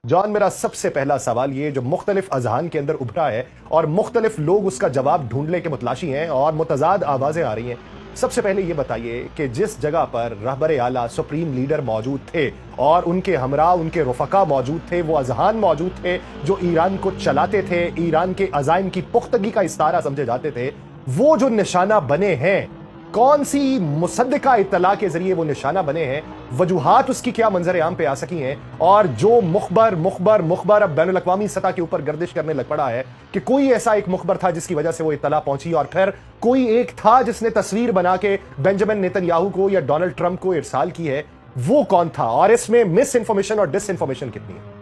John, मेरा सबसे पहला सवाल ये जो मुख्तलिफ अजहान के अंदर उभरा है और मुख्तलिफ लोग उसका जवाब ढूंढने के मुतलाशी हैं और मुतजाद आवाजें आ रही हैं। सबसे पहले ये बताइए कि जिस जगह पर रहबर आला सुप्रीम लीडर मौजूद थे और उनके हमरा उनके रुफका मौजूद थे, वो अजहान मौजूद थे जो ईरान को चलाते थे, ईरान के अजाइम की पुख्तगी का इस्तारा समझे जाते थे, वो जो निशाना बने हैं, कौन सी मुसद्दका इत्तला के जरिए वो निशाना बने हैं, वजूहात उसकी क्या मंजर आम पे आ सकी हैं, और जो मुखबर अब बैनुल अक़वामी सतह के ऊपर गर्दिश करने लग पड़ा है कि कोई ऐसा एक मुखबर था जिसकी वजह से वो इत्तला पहुंची और फिर कोई एक था जिसने तस्वीर बना के बेंजामिन नेतन्याहू को या डोनाल्ड ट्रंप को इरसाल की है, वो कौन था और इसमें मिस इन्फॉर्मेशन और डिस इन्फॉर्मेशन कितनी है?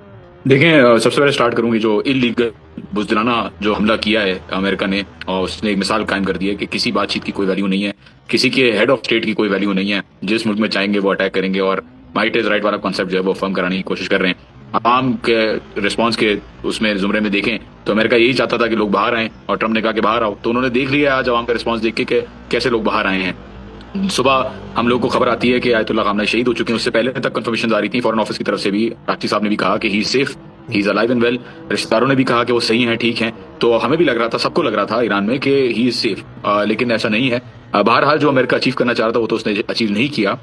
देखें, सबसे पहले स्टार्ट करूंगी जो इलीगल बुज़दिलाना जो हमला किया है अमेरिका ने, और उसने एक मिसाल कायम कर दी है कि किसी बातचीत की कोई वैल्यू नहीं है, किसी के हेड ऑफ स्टेट की कोई वैल्यू नहीं है, जिस मुल्क में चाहेंगे वो अटैक करेंगे और माइट इज राइट वाला कॉन्सेप्ट जो है वो फर्म कराने की कोशिश कर रहे हैं। आवाम के रिस्पांस के उसमें जुमरे में देखें तो अमेरिका यही चाहता था कि लोग बाहर आए और ट्रंप ने कहा कि बाहर आओ, तो उन्होंने देख लिया आज आवाम का रिस्पांस देख के कैसे लोग बाहर आए हैं। सुबह हम लोग को खबर आती है कि आयतुल्लाह खामनेई शहीद हो चुके हैं। उससे पहले तक कंफर्मेशन आ रही थी फॉरेन ऑफिस की तरफ से भी, राष्ट्रपति साहब ने भी कहा कि he is safe, he is alive and well, रिश्तेदारों ने भी कहा कि वो सही हैं, ठीक हैं। तो हमें भी लग रहा था, सबको लग रहा था ईरान में कि ही इज सेफ, लेकिन ऐसा नहीं है। बहरहाल जो अमेरिका अचीव करना चाह रहा था वो तो उसने अचीव नहीं किया।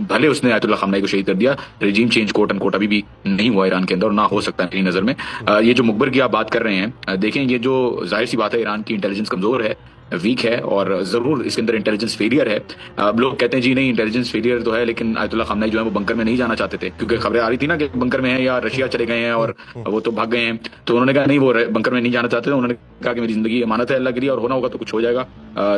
भले उसने आयतुल्लाह खामनेई को शहीद कर दिया, रिजीम चेंज कोट अनकोट अभी भी नहीं हुआ ईरान के अंदर और ना हो सकता है मेरी नजर में। ये जो मुखबर की आप बात कर रहे हैं, देखें ये जो जाहिर सी बात है, ईरान की इंटेलिजेंस कमजोर है, वीक है और जरूर इसके अंदर इंटेलिजेंस फेलियर है। अब लोग कहते हैं जी नहीं इंटेलिजेंस फेलियर तो है, लेकिन आयतुल्लाह खामनेई जो है वो बंकर में नहीं जाना चाहते थे, क्योंकि खबरें आ रही थी ना कि बंकर में है या रशिया चले गए हैं और वो तो भाग गए हैं। तो उन्होंने कहा नहीं, वो बंकर में नहीं जाना चाहते थे। उन्होंने कहा कि मेरी जिंदगी अमानत है अल्लाह के लिए और होना होगा तो कुछ हो जाएगा,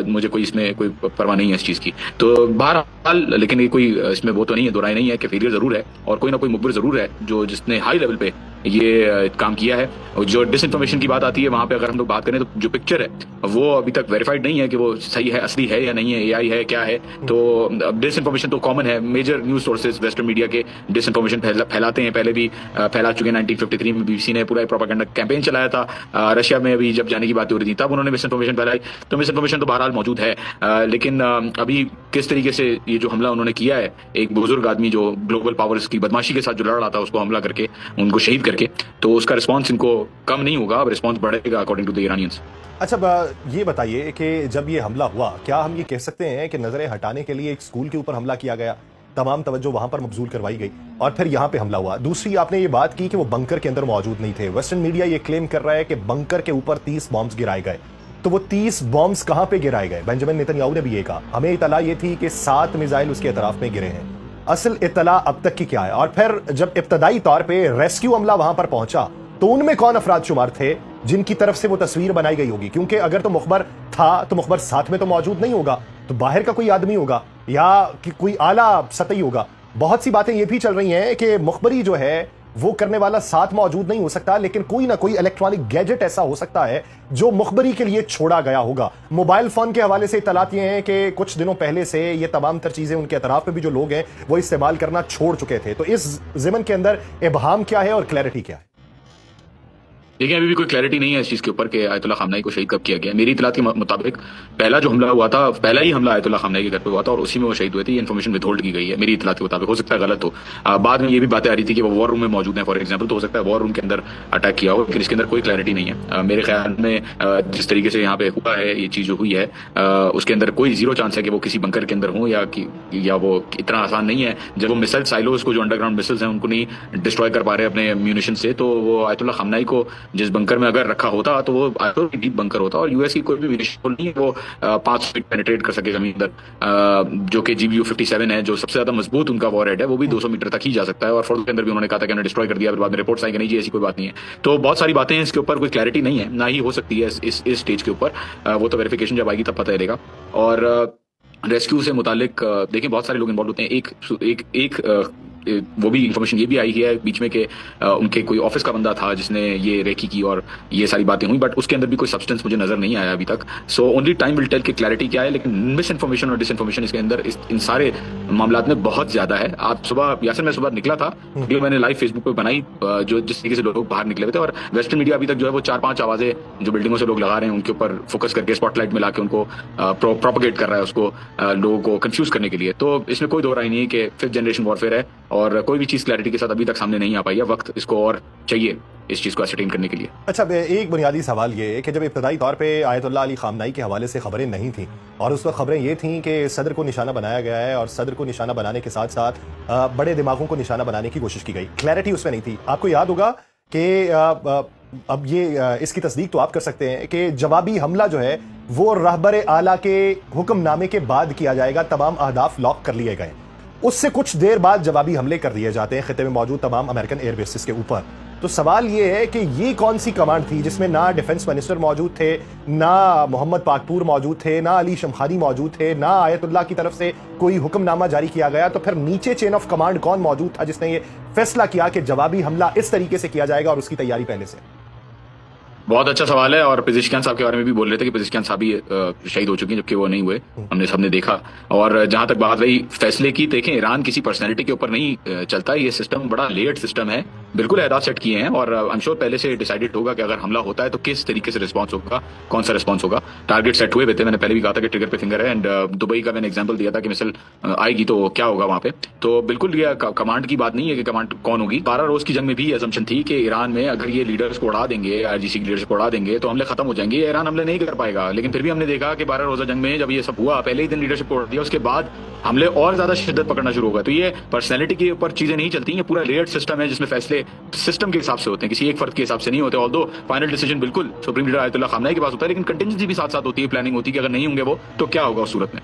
मुझे कोई इसमें कोई परवाह नहीं है इस चीज की। तो बहरहाल लेकिन ये कोई इसमें वो तो नहीं है, दो राय नहीं है कि फेलियर जरूर है और कोई ना कोई मुखबिर जरूर है जो जिसने हाई लेवल पे ये काम किया है। और जो डिसइंफॉर्मेशन की बात आती है वहां पे अगर हम लोग बात करें तो जो पिक्चर है वो अभी तक वेरीफाइड नहीं है कि वो सही है, असली है या नहीं है, एआई है क्या है। तो डिसइंफॉर्मेशन तो कॉमन है, major news sources western media के डिसइंफॉर्मेशन फैलाते हैं, पहले भी फैला चुके हैं। 1953 में बीबीसी ने पूरा प्रोपेगेंडा कैंपेन चलाया था। रशिया में अभी जब जाने की बात हो रही थी तब उन्होंने मिसइंफॉर्मेशन फैलाई। तो मिसइंफॉर्मेशन तो बहरहाल मौजूद है, लेकिन अभी किस तरीके से ये जो हमला उन्होंने किया है, एक बुजुर्ग आदमी जो ग्लोबल पावर्स की बदमाशी के साथ जो लड़ रहा था उसको हमला करके उनको शहीद करके, तो उसका रिस्पॉन्स इनको कम नहीं होगा, अब रिस्पॉन्स बढ़ेगा अकॉर्डिंग टू द ईरानियंस। अच्छा, ये बताइए कि जब ये हमला हुआ, क्या हम ये कह सकते हैं कि नजरें हटाने के लिए एक स्कूल के ऊपर हमला किया गया, तमाम तवज्जो वहां पर मबजूल करवाई गई और फिर यहां पे हमला हुआ? दूसरी, आपने ये बात की कि वो बंकर के अंदर मौजूद नहीं थे। वेस्टर्न मीडिया ये क्लेम कर रहा है कि बंकर के ऊपर 30 बॉम्ब्स गिराए गए। तो वो 30 बॉम्ब्स कहां पे गिराए गए? बेंजामिन नेतन्याहू ने भी ये कहा। हमें इतला ये थी कि 7 मिसाइल उसके अतराफ में गिरे हैं। असल इतला अब तक की क्या है? और फिर जब इब्तदाई तौर पे रेस्क्यू अमला वहां पर पहुंचा तो उनमें कौन अफराद शुमार थे जिनकी तरफ से वो तस्वीर बनाई गई होगी? क्योंकि अगर तो मुखबर था तो मुखबर साथ में तो मौजूद नहीं होगा, तो बाहर का कोई आदमी होगा या कि कोई आला सतही होगा। बहुत सी बातें ये भी चल रही हैं कि मुखबरी जो है वो करने वाला साथ मौजूद नहीं हो सकता, लेकिन कोई ना कोई इलेक्ट्रॉनिक गैजेट ऐसा हो सकता है जो मुखबरी के लिए छोड़ा गया होगा। मोबाइल फोन के हवाले से इत्तलात ये हैं कि कुछ दिनों पहले से ये तमाम तर चीजें उनके अतराफ में भी जो लोग हैं वो इस्तेमाल करना छोड़ चुके थे। तो इस ज़िमन के अंदर इबहाम क्या है और क्लैरिटी क्या है? देखिए, अभी भी कोई क्लैरिटी नहीं है इस चीज के ऊपर कि आयतुल्लाह खामनेई को शहीद कब किया गया। मेरी इतलात के मुताबिक पहला जो हमला हुआ था, पहला ही हमला आयतुल्लाह खामनेई के घर पे हुआ था और उसी में वो शहीद हुए थे। ये इन्फॉर्मेशन विथहोल्ड की गई है मेरी इतलात के मुताबिक, हो सकता है गलत हो। बाद में ये भी बातें आ रही थी कि वो वॉर रूम में मौजूद है फॉर एग्जाम्पल, तो हो सकता है वॉर रूम के अंदर अटैक किया हो, लेकिन इसके अंदर कोई क्लैरिटी नहीं है। मेरे ख्याल में जिस तरीके से यहाँ पे हुआ है ये चीज जो हुई है, उसके अंदर कोई जीरो चांस है कि वो किसी बंकर के अंदर हो या वो इतना आसान नहीं है। जब वो मिसाइल साइलोस को, जो अंडरग्राउंड मिसाइल्स हैं, उनको नहीं डिस्ट्रॉय कर पा रहे अपने म्यूनिशन से, तो वो आयतुल्लाह खामनेई को जिस बंकर में अगर रखा होता तो वो डीप बंकर होता और यूएस की कोई भी म्यूनिशन नहीं है वो 5 फीट पेनिट्रेट कर सके जमीन अंदर। जो कि GBU-57 है, जो सबसे ज्यादा मजबूत उनका वॉरहेड है, वो भी 200 मीटर तक ही जा सकता है। और फोर्थ के अंदर भी उन्होंने कहा था कि उन्होंने डिस्ट्रॉय कर दिया, फिर बाद में रिपोर्ट्स आई कि नहीं जी ऐसी कोई बात नहीं है। तो बहुत सारी बातें हैं, इसके ऊपर कोई क्लैरिटी नहीं है, ना ही हो सकती है इस स्टेज के ऊपर। वो तो वेरिफिकेशन जब आएगी तब पता चलेगा। और रेस्क्यू से मुतालिक देखिए बहुत सारे लोग इन्वॉल्व होते हैं। एक वो भी इंफॉर्मेशन ये भी आई है बीच में कि उनके कोई ऑफिस का बंदा था जिसने ये रेकी की और ये सारी बातें हुई, बट उसके अंदर भी कोई सब्सटेंस मुझे नजर नहीं आया अभी तक। So only time will tell कि क्लैरिटी क्या है, लेकिन मिस इन्फॉर्मेशन और डिसइन्फॉर्मेशन इसके अंदर इन सारे मामलात में बहुत ज्यादा है। आज सुबह यासर मैं सुबह निकला था, वीडियो मैंने लाइव फेसबुक पे बनाई, जो जिस तरीके से लोग बाहर निकले हुए थे, और वेस्टर्न मीडिया अभी तक जो है वो 4-5 आवाजें जो बिल्डिंगों से लोग लगा रहे हैं उनके ऊपर फोकस करके स्पॉटलाइट में लाके उनको प्रोपोगेट कर रहा है, उसको लोगों को कंफ्यूज करने के लिए। तो इसमें कोई दो राय नहीं है कि 5th जनरेशन वॉरफेयर है और कोई भी चीज क्लैरिटी के साथ अभी तक सामने नहीं आ पाई है। वक्त इसको और चाहिए इस चीज को असरटेन करने के लिए। अच्छा, एक बुनियादी सवाल ये है कि जब इब्तदाई तौर पे आयतुल्लाह अली खामनाई के हवाले से खबरें नहीं थी और उस वक्त खबरें ये थीं कि सदर को निशाना बनाया गया है और सदर को निशाना बनाने के साथ साथ बड़े दिमागों को निशाना बनाने की कोशिश की गई, क्लैरिटी उसमें नहीं थी। आपको याद होगा कि अब ये इसकी तस्दीक तो आप कर सकते हैं कि जवाबी हमला जो है वो रहबर आला के हुक्मनामे के बाद किया जाएगा, तमाम अहदाफ लॉक कर लिए गए। उससे कुछ देर बाद जवाबी हमले कर दिए जाते हैं खिते में मौजूद तमाम अमेरिकन एयरबेसिस के ऊपर। तो सवाल ये है कि ये कौन सी कमांड थी जिसमें ना डिफेंस मिनिस्टर मौजूद थे, ना मोहम्मद पाकपुर मौजूद थे, ना अली शमखानी मौजूद थे, ना आयतुल्लाह की तरफ से कोई हुक्मनामा जारी किया गया? तो फिर नीचे चेन ऑफ कमांड कौन मौजूद था जिसने ये फैसला किया कि जवाबी हमला इस तरीके से किया जाएगा और उसकी तैयारी पहले से? बहुत अच्छा सवाल है। और पिज़िशकियान साहब के बारे में भी बोल रहे थे कि पिज़िशकियान साहब भी शहीद हो चुके हैं, जबकि वो नहीं हुए, हमने सबने देखा। और जहां तक बात रही फैसले की, देखें ईरान किसी पर्सनैलिटी के ऊपर नहीं चलता, ये सिस्टम बड़ा लेयर्ड सिस्टम है, बिल्कुल अहदाफ सेट किए हैं और आई एम श्योर पहले से डिसाइडेड होगा कि अगर हमला होता है तो किस तरीके से रिस्पॉन्स होगा, कौन सा रिस्पॉन्स होगा। टारगेट सेट हुए थे, मैंने पहले भी कहा था कि ट्रिगर पे फिंगर है। एंड दुबई का मैंने एग्जाम्पल दिया था कि मिसाइल आएगी तो क्या होगा वहां पे। तो बिल्कुल ये कमांड की बात नहीं है कि कमांड कौन होगी। 12 रोज की जंग में भी असम्पशन थी कि ईरान में अगर ये लीडर्स को उड़ा देंगे, आईजीसी की लीडर्स को उड़ा देंगे तो हमले खत्म हो जाएंगे, ईरान हमले नहीं कर पाएगा। लेकिन फिर भी हमने देखा कि 12 रोजा जंग में जब ये सब हुआ, पहले ही दिन लीडरशिप को उड़ा दिया, उसके बाद हमले और ज्यादा शिद्दत पकड़ना शुरू होगा। तो ये पर्सनैलिटी के ऊपर चीजें नहीं चलती, ये पूरा लेयर्ड सिस्टम है जिसमें फैसले सिस्टम के हिसाब से होते हैं, किसी एक फर्द के हिसाब से नहीं होते। ऑल्दो फाइनल डिसीजन बिल्कुल सुप्रीम लीडर आयतुल्लाह खामनाई के पास होता है, लेकिन कंटिजेंसी भी साथ साथ होती है, प्लानिंग होती है कि अगर नहीं होंगे वो तो क्या होगा उस सूरत में।